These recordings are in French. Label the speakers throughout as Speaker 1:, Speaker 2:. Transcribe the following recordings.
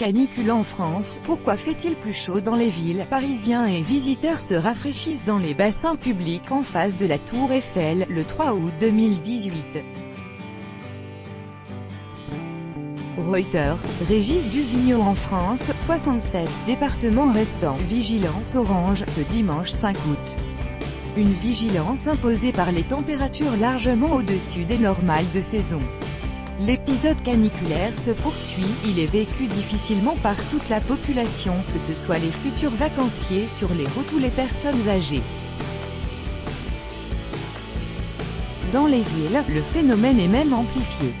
Speaker 1: Canicule en France, pourquoi fait-il plus chaud dans les villes? Parisiens et visiteurs se rafraîchissent dans les bassins publics en face de la Tour Eiffel, le 3 août 2018. Reuters, Régis Duvigneau en France, 67 départements restant vigilance orange ce dimanche 5 août. Une vigilance imposée par les températures largement au-dessus des normales de saison. L'épisode caniculaire se poursuit, il est vécu difficilement par toute la population, que ce soit les futurs vacanciers sur les routes ou les personnes âgées. Dans les villes, le phénomène est même amplifié.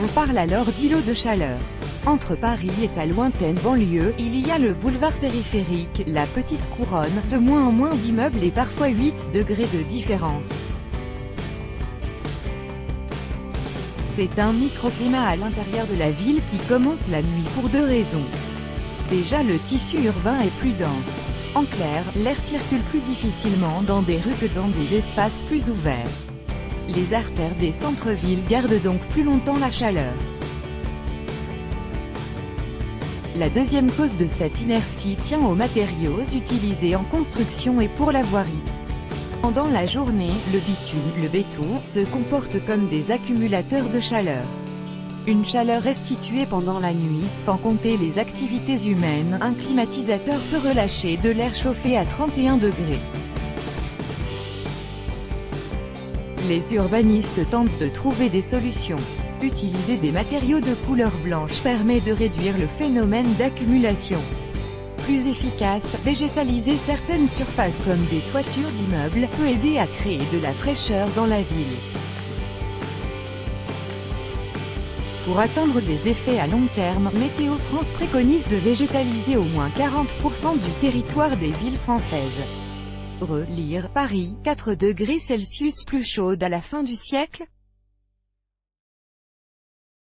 Speaker 1: On parle alors d'îlots de chaleur. Entre Paris et sa lointaine banlieue, il y a le boulevard périphérique, la petite couronne, de moins en moins d'immeubles et parfois 8 degrés de différence. C'est un microclimat à l'intérieur de la ville qui commence la nuit pour deux raisons. Déjà le tissu urbain est plus dense. En clair, l'air circule plus difficilement dans des rues que dans des espaces plus ouverts. Les artères des centres-villes gardent donc plus longtemps la chaleur. La deuxième cause de cette inertie tient aux matériaux utilisés en construction et pour la voirie. Pendant la journée, le bitume, le béton, se comportent comme des accumulateurs de chaleur. Une chaleur restituée pendant la nuit, sans compter les activités humaines, un climatisateur peut relâcher de l'air chauffé à 31 degrés. Les urbanistes tentent de trouver des solutions. Utiliser des matériaux de couleur blanche permet de réduire le phénomène d'accumulation. Plus efficace, végétaliser certaines surfaces comme des toitures d'immeubles peut aider à créer de la fraîcheur dans la ville. Pour atteindre des effets à long terme, Météo France préconise de végétaliser au moins 40% du territoire des villes françaises. Relire, Paris, 4 degrés Celsius plus chaude à la fin du siècle?